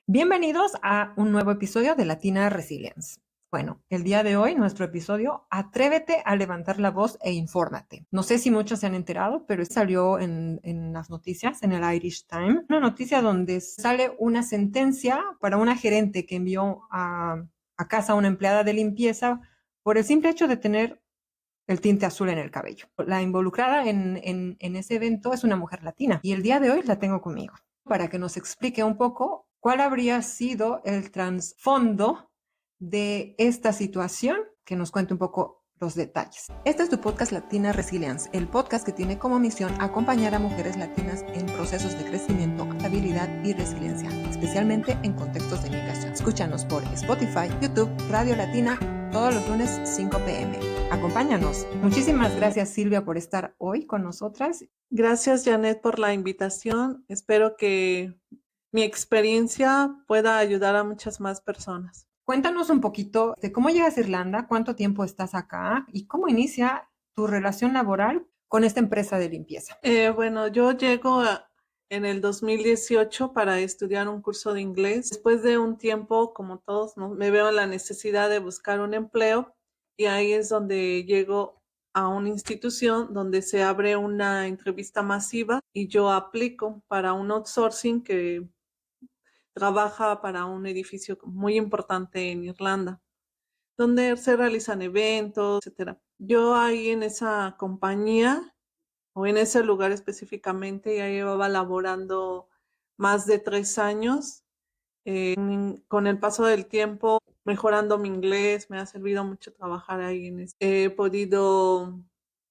Bienvenidos a un nuevo episodio de Latina Resilience. Bueno, el día de hoy nuestro episodio, atrévete a levantar la voz e infórmate. No sé si muchos se han enterado, pero salió en las noticias, en el Irish Times, una noticia donde sale una sentencia para una gerente que envió a casa a una empleada de limpieza por el simple hecho de tener el tinte azul en el cabello. La involucrada en ese evento es una mujer latina y el día de hoy la tengo conmigo para que nos explique un poco cuál habría sido el trasfondo de esta situación, que nos cuente un poco los detalles. Este es tu podcast Latina Resilience, el podcast que tiene como misión acompañar a mujeres latinas en procesos de crecimiento, estabilidad y resiliencia, especialmente en contextos de migración. Escúchanos por Spotify, YouTube, Radio Latina, todos los lunes 5 p.m. Acompáñanos. Muchísimas gracias, Silvia, por estar hoy con nosotras. Gracias, Janet, por la invitación. Espero que mi experiencia pueda ayudar a muchas más personas. Cuéntanos un poquito de cómo llegas a Irlanda, cuánto tiempo estás acá y cómo inicia tu relación laboral con esta empresa de limpieza. Bueno, yo llego en el 2018 para estudiar un curso de inglés. Después de un tiempo, como todos, ¿no? Me veo en la necesidad de buscar un empleo y ahí es donde llego a una institución donde se abre una entrevista masiva y yo aplico para un outsourcing que trabaja para un edificio muy importante en Irlanda, donde se realizan eventos, etcétera. Yo ahí en esa compañía o en ese lugar específicamente ya llevaba laborando más de 3 años. Con el paso del tiempo, mejorando mi inglés, me ha servido mucho trabajar ahí. He podido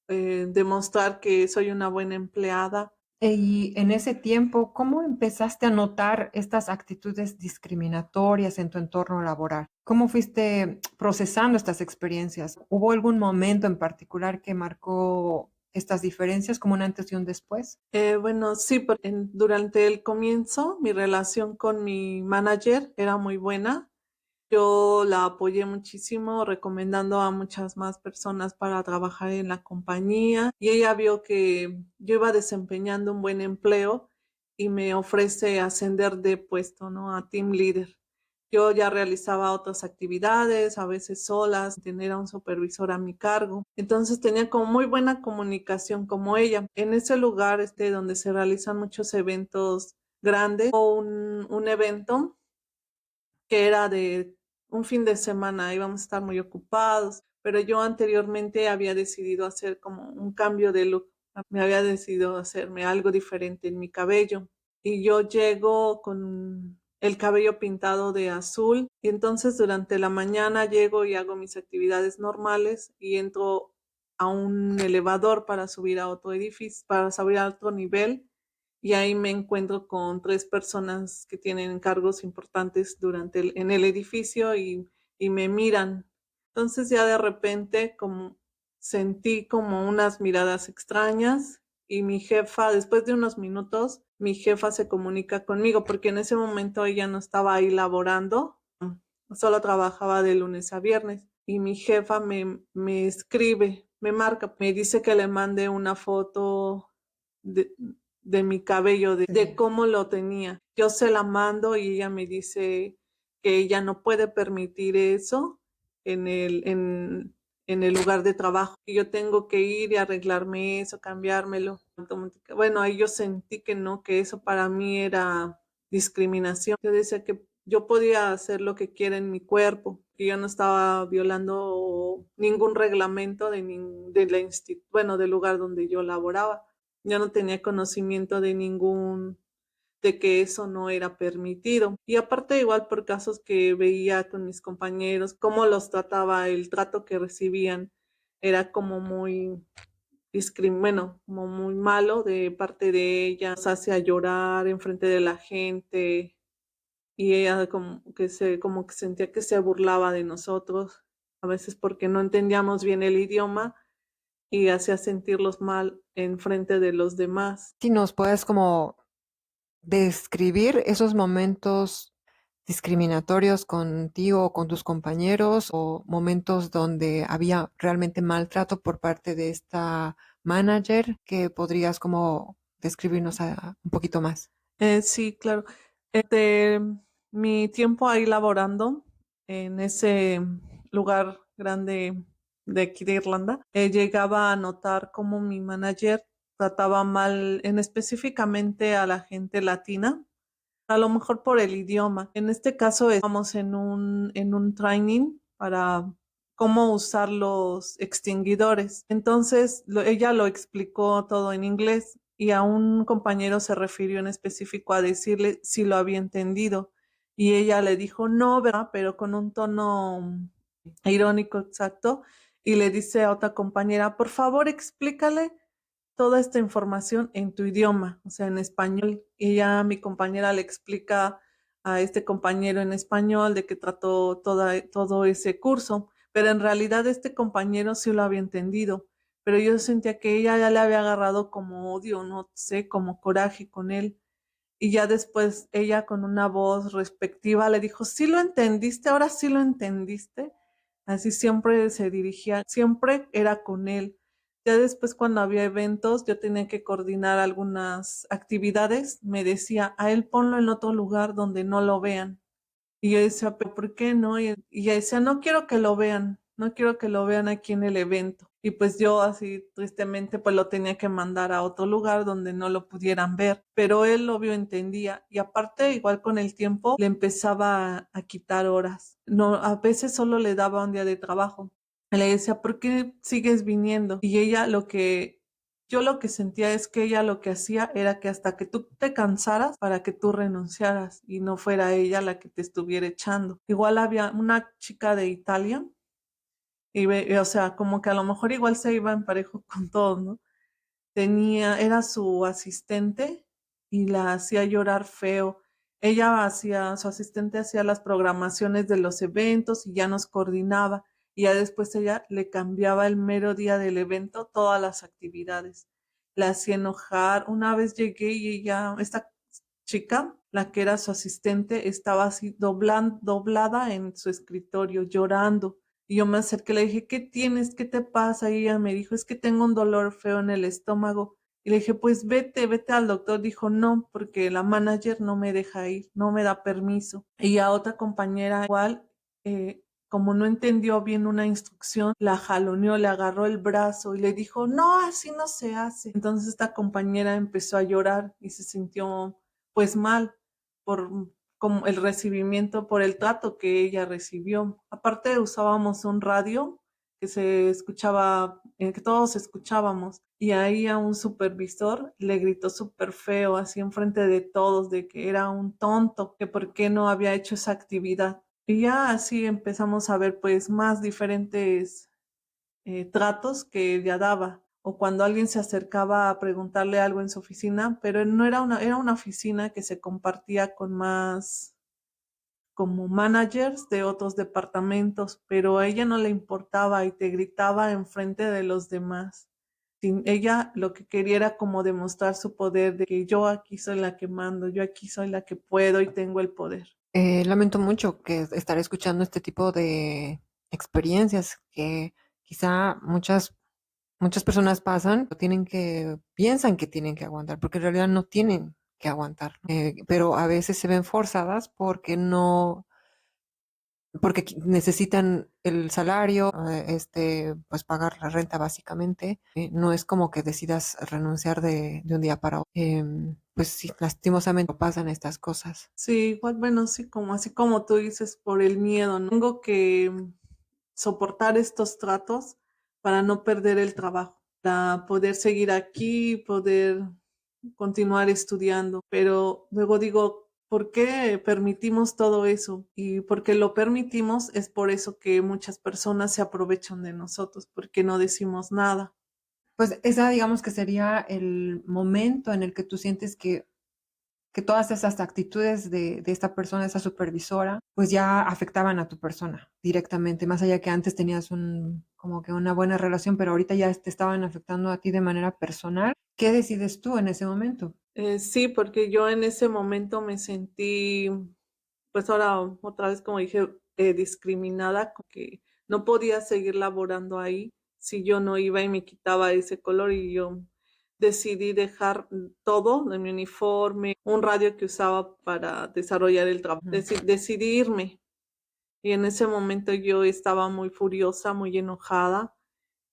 demostrar que soy una buena empleada. Y en ese tiempo, ¿cómo empezaste a notar estas actitudes discriminatorias en tu entorno laboral? ¿Cómo fuiste procesando estas experiencias? ¿Hubo algún momento en particular que marcó estas diferencias como un antes y un después? Bueno, sí, porque durante el comienzo mi relación con mi manager era muy buena. Yo la apoyé muchísimo, recomendando a muchas más personas para trabajar en la compañía y ella vio que yo iba desempeñando un buen empleo y me ofrece ascender de puesto, ¿no? A team leader. Yo ya realizaba otras actividades, a veces solas, tener a un supervisor a mi cargo. Entonces tenía como muy buena comunicación como ella. En ese lugar donde se realizan muchos eventos grandes, o un evento que era de un fin de semana, íbamos a estar muy ocupados, pero yo anteriormente había decidido hacer como un cambio de look, me había decidido hacerme algo diferente en mi cabello y yo llego con el cabello pintado de azul y entonces durante la mañana llego y hago mis actividades normales y entro a un elevador para subir a otro edificio, para subir a otro nivel y ahí me encuentro con 3 personas que tienen cargos importantes en el edificio y me miran. Entonces ya de repente como sentí como unas miradas extrañas y mi jefa, después de unos minutos, mi jefa se comunica conmigo porque en ese momento ella no estaba ahí laborando, solo trabajaba de lunes a viernes y mi jefa me escribe, me marca, me dice que le mande una foto de, de mi cabello, de cómo lo tenía. Yo se la mando y ella me dice que ella no puede permitir eso en el lugar de trabajo. Y yo tengo que ir y arreglarme eso, cambiármelo. Bueno, ahí yo sentí que no, que eso para mí era discriminación. Yo decía que yo podía hacer lo que quiera en mi cuerpo, que yo no estaba violando ningún reglamento del lugar donde yo laboraba. Yo no tenía conocimiento de que eso no era permitido. Y aparte igual por casos que veía con mis compañeros, cómo los trataba, el trato que recibían era como muy bueno, como muy malo de parte de ella, nos hacía llorar enfrente de la gente y ella como que sentía que se burlaba de nosotros, a veces porque no entendíamos bien el idioma y hacía sentirlos mal en frente de los demás. Si nos puedes como describir esos momentos discriminatorios contigo o con tus compañeros o momentos donde había realmente maltrato por parte de esta manager que podrías como describirnos un poquito más. Sí, claro. Este, mi tiempo ahí laborando en ese lugar grande de aquí de Irlanda, llegaba a notar cómo mi manager trataba mal, en específicamente a la gente latina, a lo mejor por el idioma. En este caso estamos en un training para cómo usar los extinguidores. Entonces, ella lo explicó todo en inglés y a un compañero se refirió en específico a decirle si lo había entendido. Y ella le dijo no, ¿verdad? Pero con un tono irónico, exacto. Y le dice a otra compañera, por favor, explícale toda esta información en tu idioma, o sea, en español. Y ya mi compañera le explica a este compañero en español de qué trató todo ese curso, pero en realidad este compañero sí lo había entendido, pero yo sentía que ella ya le había agarrado como odio, no sé, como coraje con él. Y ya después ella con una voz respectiva le dijo, sí lo entendiste, ahora sí lo entendiste. Así siempre se dirigía, siempre era con él. Ya después cuando había eventos, yo tenía que coordinar algunas actividades, me decía, a él ponlo en otro lugar donde no lo vean. Y yo decía, pero ¿por qué no? Y ella decía, no quiero que lo vean, no quiero que lo vean aquí en el evento. Y pues yo así tristemente pues lo tenía que mandar a otro lugar donde no lo pudieran ver. Pero él obvio entendía. Y aparte, igual con el tiempo, le empezaba a quitar horas. No, a veces solo le daba un día de trabajo. Le decía, ¿por qué sigues viniendo? Y ella yo lo que sentía es que ella lo que hacía era que hasta que tú te cansaras para que tú renunciaras y no fuera ella la que te estuviera echando. Igual había una chica de Italia o sea, como que a lo mejor igual se iba en parejo con todos, ¿no? Era su asistente y la hacía llorar feo. Su asistente hacía las programaciones de los eventos y ya nos coordinaba. Y ya después ella le cambiaba el mero día del evento todas las actividades. La hacía enojar. Una vez llegué y esta chica, la que era su asistente, estaba así doblada en su escritorio, llorando. Y yo me acerqué, le dije, ¿qué tienes? ¿Qué te pasa? Y ella me dijo, es que tengo un dolor feo en el estómago. Y le dije, pues vete al doctor. Dijo, no, porque la manager no me deja ir, no me da permiso. Y a otra compañera igual, como no entendió bien una instrucción, la jaloneó, le agarró el brazo y le dijo, no, así no se hace. Entonces esta compañera empezó a llorar y se sintió pues mal por como el recibimiento, por el trato que ella recibió. Aparte usábamos un radio que se escuchaba, que todos escuchábamos, y ahí a un supervisor le gritó súper feo, así enfrente de todos, de que era un tonto, que por qué no había hecho esa actividad. Y ya así empezamos a ver pues más diferentes tratos que ella daba. O cuando alguien se acercaba a preguntarle algo en su oficina, pero no era era una oficina que se compartía con más como managers de otros departamentos, pero a ella no le importaba y te gritaba enfrente de los demás. Ella lo que quería era como demostrar su poder de que yo aquí soy la que mando, yo aquí soy la que puedo y tengo el poder. Lamento mucho que estar escuchando este tipo de experiencias que quizá muchas personas pasan, piensan que tienen que aguantar, porque en realidad no tienen que aguantar, pero a veces se ven forzadas porque necesitan el salario, pues pagar la renta básicamente. No es como que decidas renunciar de un día para otro. Pues sí, lastimosamente pasan estas cosas. Sí, igual, bueno, sí, como así como tú dices, por el miedo, ¿no? Tengo que soportar estos tratos para no perder el trabajo, para poder seguir aquí, poder continuar estudiando. Pero luego digo, ¿por qué permitimos todo eso? Y porque lo permitimos es por eso que muchas personas se aprovechan de nosotros, porque no decimos nada. Pues esa digamos que sería el momento en el que tú sientes que todas esas actitudes de esta persona, esa supervisora, pues ya afectaban a tu persona directamente, más allá que antes tenías como que una buena relación, pero ahorita ya te estaban afectando a ti de manera personal. ¿Qué decides tú en ese momento? Sí, porque yo en ese momento me sentí, pues ahora otra vez, como dije, discriminada, como que no podía seguir laborando ahí si yo no iba y me quitaba ese color y yo decidí dejar todo de mi uniforme, un radio que usaba para desarrollar el trabajo. Decidí irme. Y en ese momento yo estaba muy furiosa, muy enojada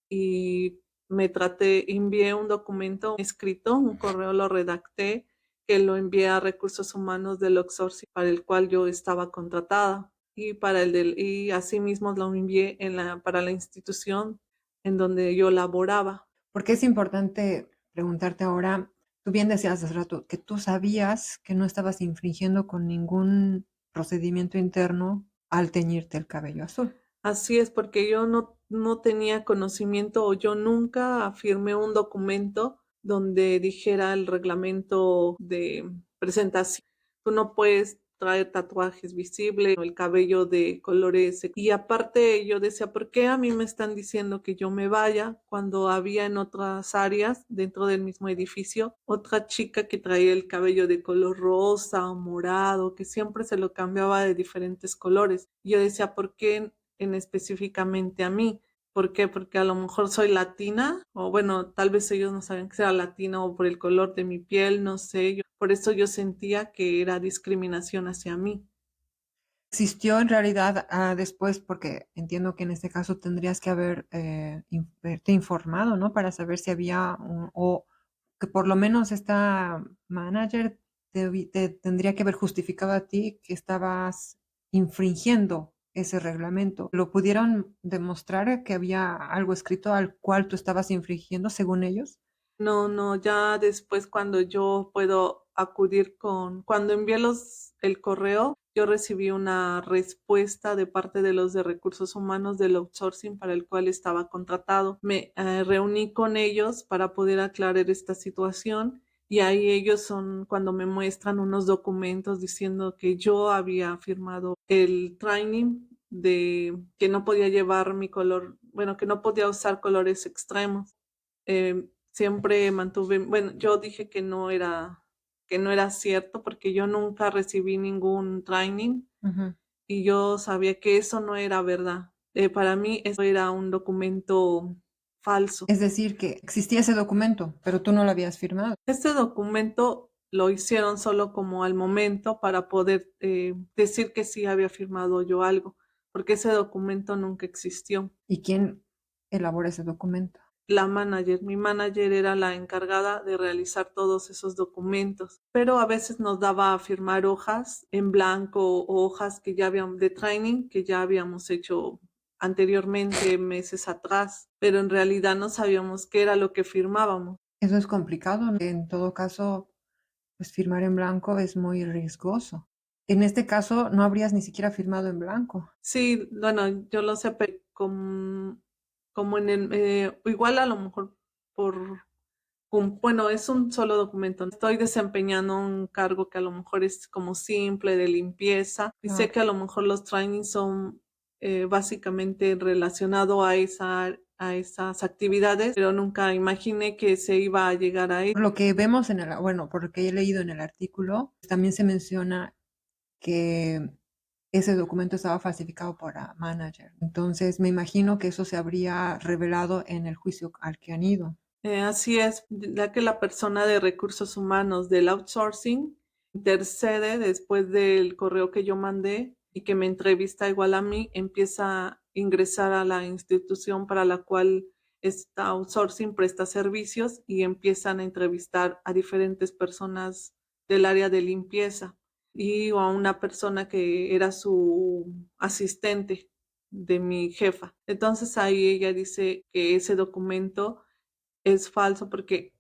y envié un documento escrito, un correo lo redacté, que lo envié a Recursos Humanos del Outsourcing para el cual yo estaba contratada y asimismo lo envié para la institución en donde yo laboraba. Porque es importante preguntarte ahora, tú bien decías hace rato que tú sabías que no estabas infringiendo con ningún procedimiento interno al teñirte el cabello azul. Así es, porque yo no tenía conocimiento o yo nunca firmé un documento donde dijera el reglamento de presentación. Tú no puedes traer tatuajes visibles o el cabello de colores. Y aparte yo decía, ¿por qué a mí me están diciendo que yo me vaya cuando había en otras áreas dentro del mismo edificio otra chica que traía el cabello de color rosa o morado, que siempre se lo cambiaba de diferentes colores? Yo decía, ¿por qué en específicamente a mí? ¿Por qué? Porque a lo mejor soy latina, o bueno, tal vez ellos no saben que sea latina o por el color de mi piel, no sé. Por eso yo sentía que era discriminación hacia mí. ¿Existió en realidad después? Porque entiendo que en este caso tendrías que haberte informado, ¿no? Para saber si había o que por lo menos esta manager te tendría que haber justificado a ti que estabas infringiendo ese reglamento. ¿Lo pudieron demostrar que había algo escrito al cual tú estabas infringiendo según ellos? No, ya después cuando yo puedo cuando envié el correo, yo recibí una respuesta de parte de los de recursos humanos del outsourcing para el cual estaba contratado. Me reuní con ellos para poder aclarar esta situación y ahí ellos son cuando me muestran unos documentos diciendo que yo había firmado el training de que no podía llevar mi color, bueno, que no podía usar colores extremos. Siempre mantuve, bueno, yo dije que no era cierto porque yo nunca recibí ningún training Ujú. y yo sabía que eso no era verdad. Para mí eso era un documento falso. Es decir, que existía ese documento, pero tú no lo habías firmado. Este documento lo hicieron solo como al momento para poder decir que sí había firmado yo algo, porque ese documento nunca existió. ¿Y quién elabora ese documento? Mi manager era la encargada de realizar todos esos documentos, pero a veces nos daba a firmar hojas en blanco o hojas que ya habíamos de training que ya habíamos hecho anteriormente, meses atrás, pero en realidad no sabíamos qué era lo que firmábamos. Eso es complicado, ¿no? En todo caso, pues firmar en blanco es muy riesgoso. En este caso, no habrías ni siquiera firmado en blanco. Sí, bueno, yo lo sé, pero como igual a lo mejor por bueno, es un solo documento. Estoy desempeñando un cargo que a lo mejor es como simple de limpieza y sé Claro. que a lo mejor los trainings son básicamente relacionados a esas actividades, pero nunca imaginé que se iba a llegar a ello. Por lo que vemos bueno, por lo que he leído en el artículo, también se menciona que ese documento estaba falsificado por la manager. Entonces, me imagino que eso se habría revelado en el juicio al que han ido. Así es, ya que la persona de recursos humanos del outsourcing intercede después del correo que yo mandé y que me entrevista igual a mí, empieza a ingresar a la institución para la cual esta outsourcing presta servicios y empiezan a entrevistar a diferentes personas del área de limpieza y a una persona que era su asistente de mi jefa. Entonces ahí ella dice que ese documento es falso porque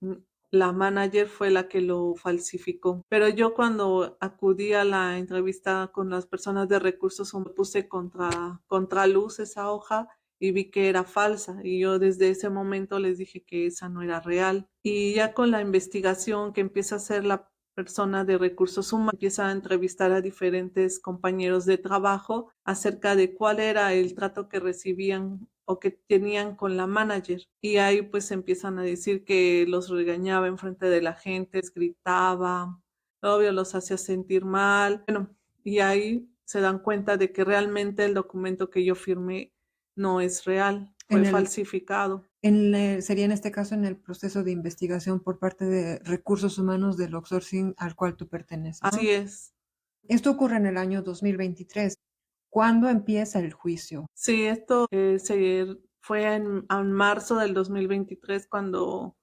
la manager fue la que lo falsificó. Pero yo cuando acudí a la entrevista con las personas de recursos humanos, puse contra luz esa hoja y vi que era falsa. Y yo desde ese momento les dije que esa no era real. Y ya con la investigación que empieza a hacer la persona de recursos humanos, empieza a entrevistar a diferentes compañeros de trabajo acerca de cuál era el trato que recibían o que tenían con la manager. Y ahí pues empiezan a decir que los regañaba en frente de la gente, les gritaba, obvio los hacía sentir mal. Bueno, y ahí se dan cuenta de que realmente el documento que yo firmé no es real. fue En el, falsificado. sería en este caso en el proceso de investigación por parte de recursos humanos del outsourcing al cual tú perteneces, ¿no? Así es. Esto ocurre en el año 2023. ¿Cuándo empieza el juicio? Sí, esto fue en marzo del 2023 cuando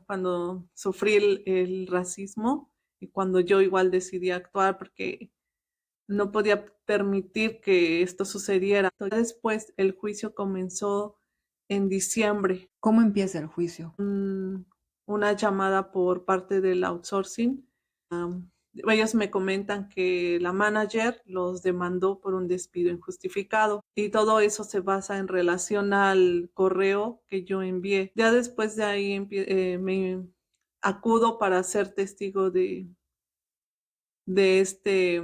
cuando sufrí el racismo y cuando yo igual decidí actuar porque no podía permitir que esto sucediera. Después el juicio comenzó en diciembre. ¿Cómo empieza el juicio? Una llamada por parte del outsourcing. Ellos me comentan que la manager los demandó por un despido injustificado y todo eso se basa en relación al correo que yo envié. Ya después de ahí me acudo para ser testigo de este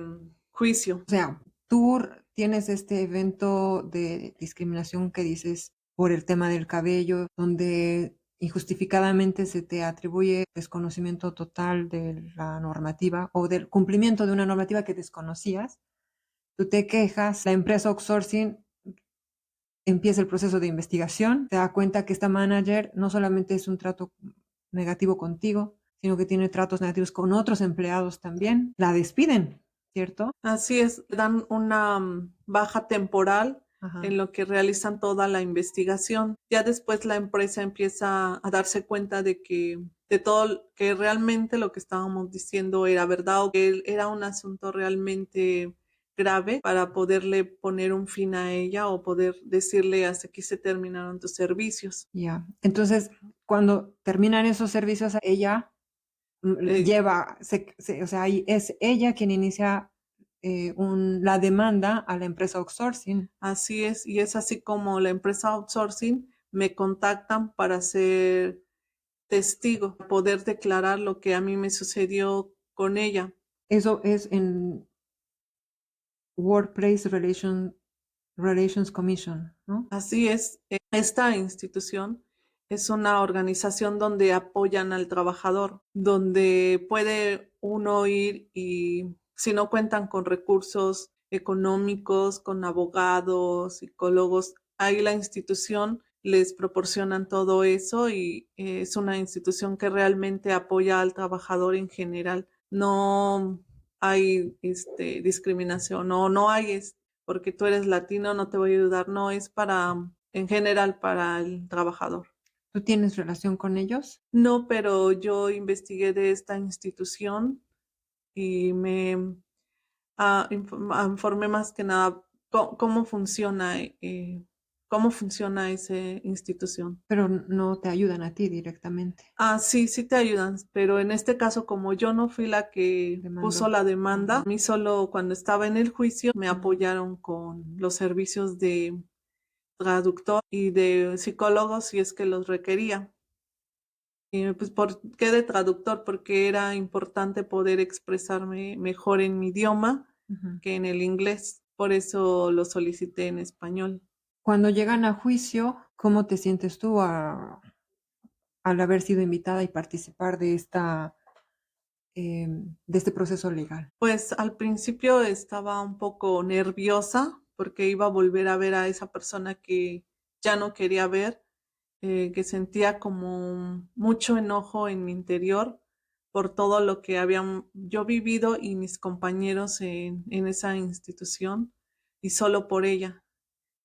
juicio. O sea, tú tienes este evento de discriminación que dices por el tema del cabello, donde injustificadamente se te atribuye desconocimiento total de la normativa o del cumplimiento de una normativa que desconocías. Tú te quejas, la empresa outsourcing empieza el proceso de investigación, te da cuenta que esta manager no solamente es un trato negativo contigo, sino que tiene tratos negativos con otros empleados también. La despiden, ¿cierto? Así es, dan una baja temporal Ajá. en lo que realizan toda la investigación. Ya después la empresa empieza a darse cuenta de todo, que realmente lo que estábamos diciendo era verdad o que era un asunto realmente grave para poderle poner un fin a ella o poder decirle hasta aquí se terminaron tus servicios. Ya. Entonces, cuando terminan esos servicios, ella Eh, lleva, o sea, ahí es ella quien inicia la demanda a la empresa outsourcing. Así es, y es así como la empresa outsourcing me contactan para ser testigo, poder declarar lo que a mí me sucedió con ella. Eso es en Workplace Relations Commission, ¿no? Así es, esta institución es una organización donde apoyan al trabajador, donde puede uno ir y si no cuentan con recursos económicos, con abogados, psicólogos, ahí la institución les proporcionan todo eso y es una institución que realmente apoya al trabajador en general. No hay discriminación, no hay porque tú eres latino, no te voy a ayudar, no, es en general, para el trabajador. ¿Tú tienes relación con ellos? No, pero yo investigué de esta institución y me informé más que nada cómo funciona esa institución. Pero no te ayudan a ti directamente. Sí, sí te ayudan, pero en este caso, como yo no fui la que puso Demandó. la demanda, Ajá. a mí solo cuando estaba en el juicio me Ujú. apoyaron con los servicios de traductor y de psicólogo si es que los requería. Y pues, ¿por qué de traductor? Porque era importante poder expresarme mejor en mi idioma Ujú. que en el inglés. Por eso lo solicité en español. Cuando llegan a juicio, ¿cómo te sientes tú al haber sido invitada y participar de este proceso legal? Pues al principio estaba un poco nerviosa porque iba a volver a ver a esa persona que ya no quería ver, que sentía como mucho enojo en mi interior por todo lo que habían yo vivido y mis compañeros en esa institución y solo por ella.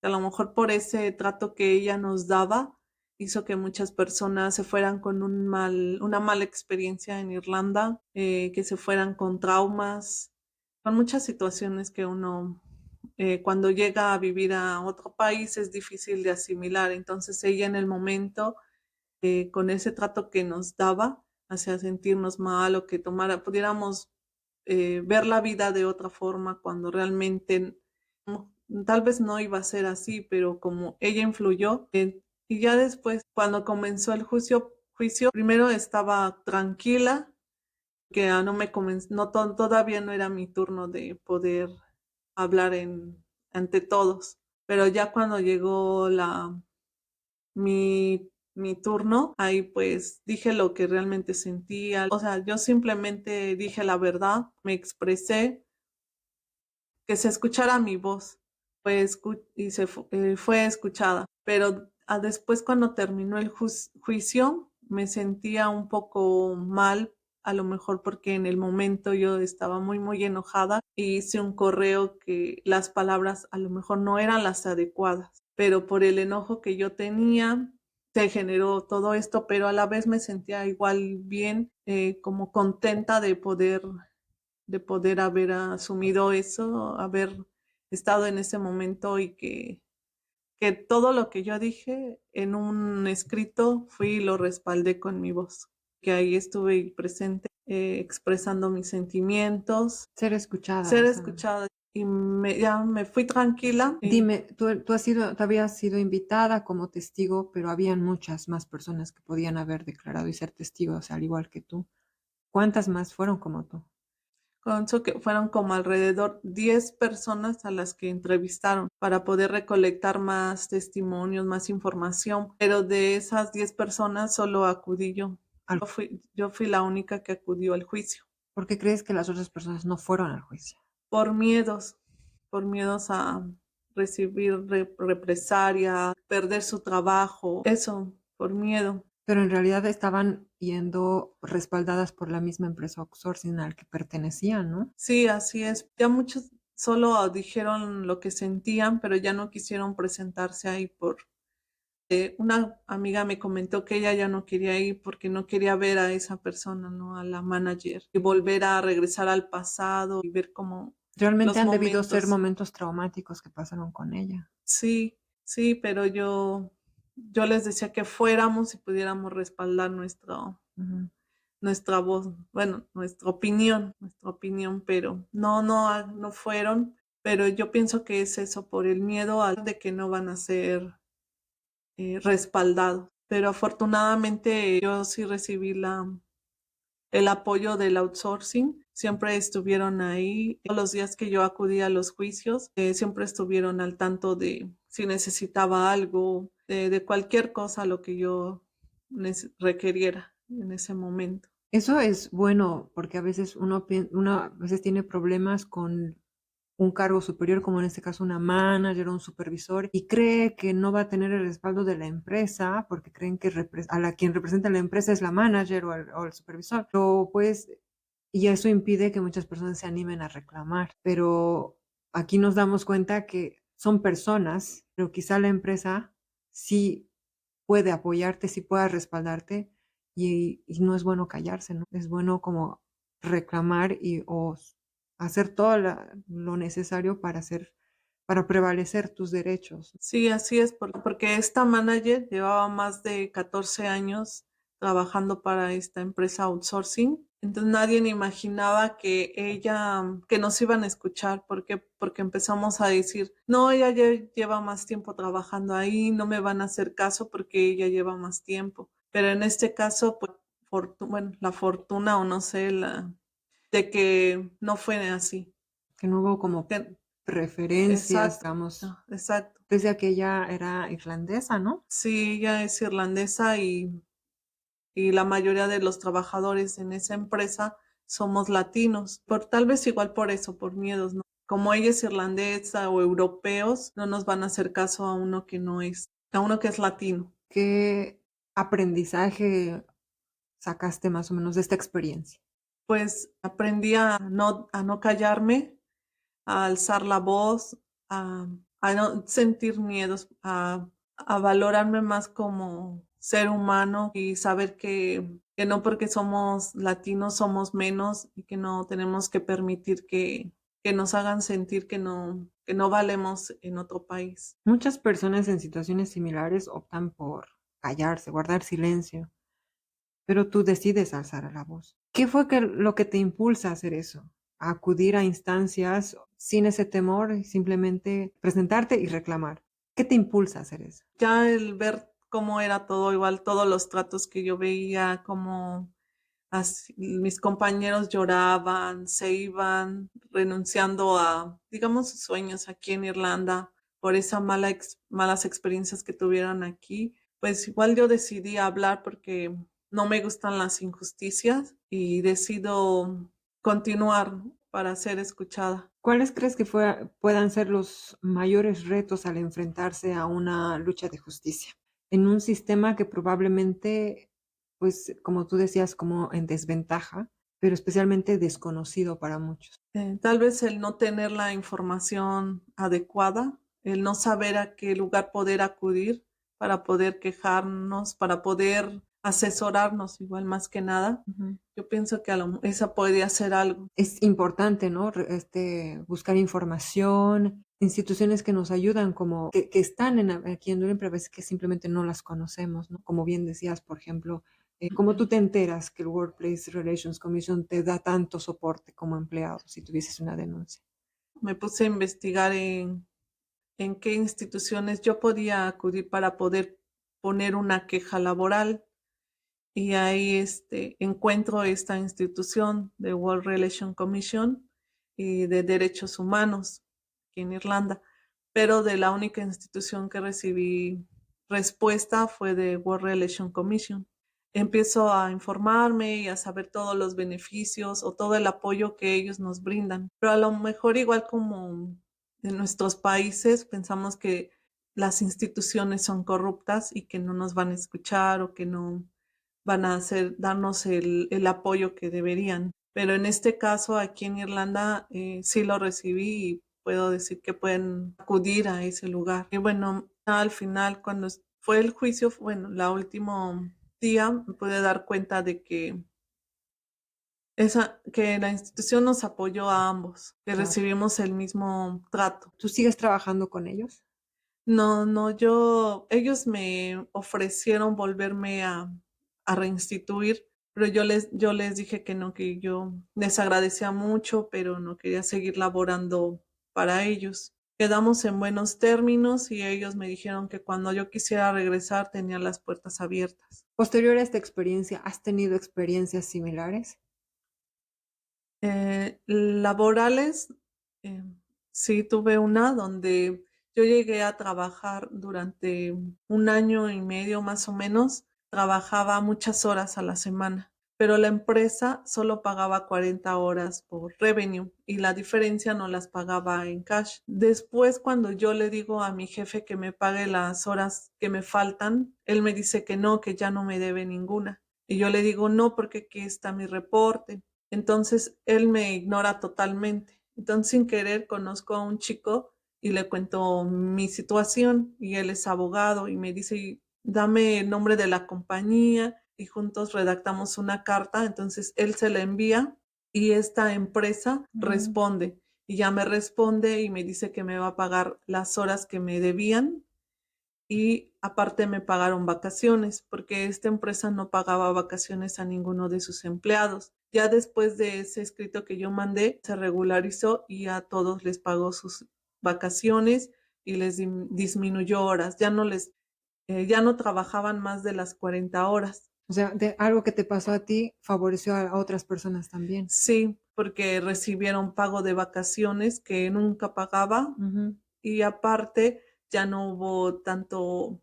A lo mejor por ese trato que ella nos daba hizo que muchas personas se fueran con una mala experiencia en Irlanda, que se fueran con traumas, con muchas situaciones que uno cuando llega a vivir a otro país es difícil de asimilar. Entonces ella en el momento, con ese trato que nos daba, hacía sentirnos mal o que pudiéramos ver la vida de otra forma cuando realmente tal vez no iba a ser así, pero como ella influyó, y ya después, cuando comenzó el juicio, primero estaba tranquila, que no me comenzó, no, todavía no era mi turno de poder hablar ante todos, pero ya cuando llegó mi turno, ahí pues dije lo que realmente sentía, o sea, yo simplemente dije la verdad, me expresé, que se escuchara mi voz, fue escuchada. pero después cuando terminó el juicio me sentía un poco mal, a lo mejor porque en el momento yo estaba muy, muy enojada y hice un correo que las palabras a lo mejor no eran las adecuadas, pero por el enojo que yo tenía se generó todo esto, pero a la vez me sentía igual bien, como contenta de poder haber asumido eso, haber estado en ese momento y que todo lo que yo dije en un escrito fui y lo respaldé con mi voz, que ahí estuve presente, expresando mis sentimientos, Ser escuchada, ser o sea. escuchada y ya me fui tranquila. Dime, tú habías sido invitada como testigo, pero habían muchas más personas que podían haber declarado y ser testigos, al igual que tú. ¿Cuántas más fueron como tú? Conso que fueron como alrededor 10 personas a las que entrevistaron para poder recolectar más testimonios, más información, pero de esas 10 personas solo acudí yo. Al- Yo fui la única que acudió al juicio. ¿Por qué crees que las otras personas no fueron al juicio? Por miedos, por miedos a recibir represalia, perder su trabajo, eso, por miedo. Pero en realidad estaban yendo respaldadas por la misma empresa outsourcing al que pertenecían, ¿no? Sí, así es. Ya muchos solo dijeron lo que sentían, pero ya no quisieron presentarse ahí una amiga me comentó que ella ya no quería ir porque no quería ver a esa persona, ¿no? A la manager y volver a regresar al pasado y ver como Realmente los han debido ser momentos. momentos traumáticos que pasaron con ella. Sí, sí, pero yo les decía que fuéramos y pudiéramos respaldar Ujú. nuestra voz, bueno, nuestra opinión, pero no fueron. Pero yo pienso que es eso, por el miedo de que no van a ser respaldados. Pero afortunadamente yo sí recibí el apoyo del outsourcing. Siempre estuvieron ahí. Todos los días que yo acudí a los juicios, siempre estuvieron al tanto de si necesitaba algo, de cualquier cosa lo que yo requiriera en ese momento. Eso es bueno porque a veces uno a veces tiene problemas con un cargo superior, como en este caso una manager o un supervisor, y cree que no va a tener el respaldo de la empresa porque creen que a la quien representa la empresa es la manager o el supervisor. Pero pues, y eso impide que muchas personas se animen a reclamar. Pero aquí nos damos cuenta que son personas, pero quizá la empresa sí puede apoyarte, sí pueda respaldarte y no es bueno callarse, ¿no? Es bueno como reclamar o hacer todo lo necesario para prevalecer tus derechos. Sí, así es, porque esta manager llevaba más de 14 años trabajando para esta empresa outsourcing. Entonces nadie imaginaba que nos iban a escuchar, porque empezamos a decir, no, ella ya lleva más tiempo trabajando ahí, no me van a hacer caso porque ella lleva más tiempo. Pero en este caso, pues, bueno, la fortuna o no sé, de que no fue así. Que no hubo como Que- preferencias, exacto, digamos, exacto. desde que ella era irlandesa, ¿no? Sí, ella es irlandesa y la mayoría de los trabajadores en esa empresa somos latinos. Tal vez igual por eso, por miedos, ¿no? Como ella es irlandesa o europeos, no nos van a hacer caso a uno que no es, a uno que es latino. ¿Qué aprendizaje sacaste más o menos de esta experiencia? Pues aprendí a no callarme, a alzar la voz, a, a no sentir miedos, a valorarme más como ser humano y saber que no porque somos latinos somos menos y que no tenemos que permitir que nos hagan sentir que no valemos en otro país. Muchas personas en situaciones similares optan por callarse, guardar silencio, pero tú decides alzar la voz. ¿Qué fue lo que te impulsa a hacer eso? A acudir a instancias sin ese temor, y simplemente presentarte y reclamar. ¿Qué te impulsa a hacer eso? Ya el ver cómo era todo, igual todos los tratos que yo veía, cómo mis compañeros lloraban, se iban renunciando a, digamos, sus sueños aquí en Irlanda por esas malas experiencias que tuvieron aquí. Pues igual yo decidí hablar porque no me gustan las injusticias y decido continuar. para ser escuchada. ¿Cuáles crees que puedan ser los mayores retos al enfrentarse a una lucha de justicia? En un sistema que probablemente, pues, como tú decías, como en desventaja, pero especialmente desconocido para muchos. Tal vez el no tener la información adecuada, el no saber a qué lugar poder acudir para poder quejarnos, para poder asesorarnos, igual más que nada. Ujú. Yo pienso que esa podría ser algo. Es importante, ¿no? Buscar información, instituciones que nos ayudan, como que están aquí en Dublín, pero a veces que simplemente no las conocemos, ¿no? Como bien decías, por ejemplo, ¿cómo tú te enteras que el Workplace Relations Commission te da tanto soporte como empleado si tuvieses una denuncia? Me puse a investigar en qué instituciones yo podía acudir para poder poner una queja laboral. Y ahí encuentro esta institución de World Relation Commission y de Derechos Humanos aquí en Irlanda, pero de la única institución que recibí respuesta fue de World Relation Commission. Empiezo a informarme y a saber todos los beneficios o todo el apoyo que ellos nos brindan, pero a lo mejor igual como en nuestros países pensamos que las instituciones son corruptas y que no nos van a escuchar o que no van a darnos el apoyo que deberían. Pero en este caso, aquí en Irlanda, sí lo recibí y puedo decir que pueden acudir a ese lugar. Y bueno, al final, cuando fue el juicio, bueno, la último día me pude dar cuenta de que la institución nos apoyó a ambos, que Claro. recibimos el mismo trato. ¿Tú sigues trabajando con ellos? No, no, ellos me ofrecieron volverme a reinstituir, pero yo les dije que no, que yo les agradecía mucho, pero no quería seguir laborando para ellos. Quedamos en buenos términos y ellos me dijeron que cuando yo quisiera regresar tenía las puertas abiertas. Posterior a esta experiencia, ¿has tenido experiencias similares? Laborales, sí tuve una donde yo llegué a trabajar durante un año y medio más o menos, trabajaba muchas horas a la semana, pero la empresa solo pagaba 40 horas por revenue y la diferencia no las pagaba en cash. Después, cuando yo le digo a mi jefe que me pague las horas que me faltan, él me dice que no, que ya no me debe ninguna. Y yo le digo, no, porque aquí está mi reporte. Entonces él me ignora totalmente. Entonces sin querer conozco a un chico y le cuento mi situación y él es abogado y me dice, dame el nombre de la compañía y juntos redactamos una carta. Entonces él se la envía y esta empresa Mm. responde y ya me responde y me dice que me va a pagar las horas que me debían y aparte me pagaron vacaciones porque esta empresa no pagaba vacaciones a ninguno de sus empleados. Ya después de ese escrito que yo mandé, se regularizó y a todos les pagó sus vacaciones y les disminuyó horas. Ya no trabajaban más de las 40 horas. O sea, de algo que te pasó a ti favoreció a otras personas también. Sí, porque recibieron pago de vacaciones que nunca pagaba Ujú. y aparte ya no hubo tanto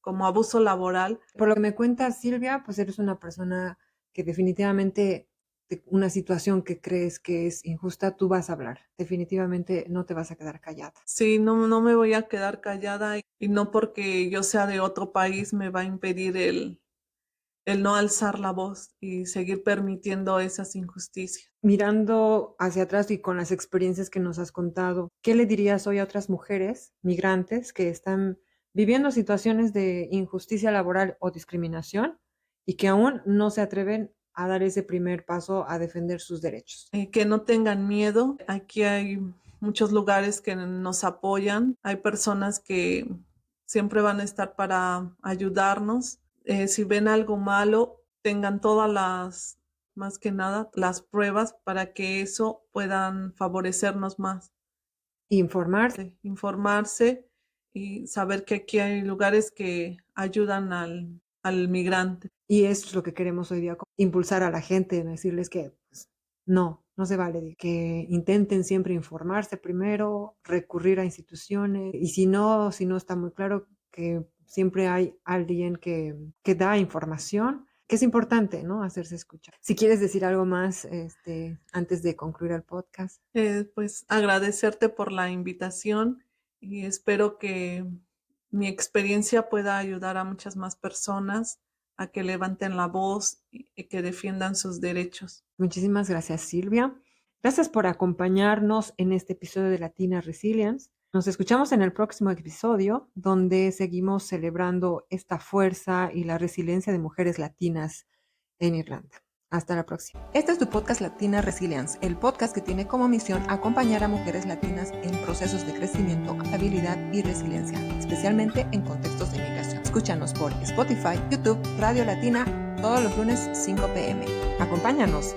como abuso laboral. Por lo que me cuentas, Silvia, pues eres una persona que definitivamente de una situación que crees que es injusta, tú vas a hablar. Definitivamente no te vas a quedar callada. Sí, no, no me voy a quedar callada y no porque yo sea de otro país me va a impedir el no alzar la voz y seguir permitiendo esas injusticias. Mirando hacia atrás y con las experiencias que nos has contado, ¿qué le dirías hoy a otras mujeres migrantes que están viviendo situaciones de injusticia laboral o discriminación y que aún no se atreven a dar ese primer paso a defender sus derechos? Que no tengan miedo. Aquí hay muchos lugares que nos apoyan. Hay personas que siempre van a estar para ayudarnos. Si ven algo malo, tengan todas más que nada, las pruebas para que eso puedan favorecernos más. Informarse. Informarse y saber que aquí hay lugares que ayudan al migrante. Y eso es lo que queremos hoy día, impulsar a la gente, decirles que pues, no se vale, que intenten siempre informarse primero, recurrir a instituciones y si no está muy claro, que siempre hay alguien que da información, que es importante, ¿no? Hacerse escuchar. Si quieres decir algo más, antes de concluir el podcast. Pues agradecerte por la invitación y espero que mi experiencia pueda ayudar a muchas más personas a que levanten la voz y que defiendan sus derechos. Muchísimas gracias, Silvia. Gracias por acompañarnos en este episodio de Latina Resilience. Nos escuchamos en el próximo episodio, donde seguimos celebrando esta fuerza y la resiliencia de mujeres latinas en Irlanda. Hasta la próxima. Este es tu podcast Latina Resilience, el podcast que tiene como misión acompañar a mujeres latinas en procesos de crecimiento, habilidad y resiliencia, especialmente en contextos de migración. Escúchanos por Spotify, YouTube, Radio Latina, todos los lunes 5 p.m. Acompáñanos.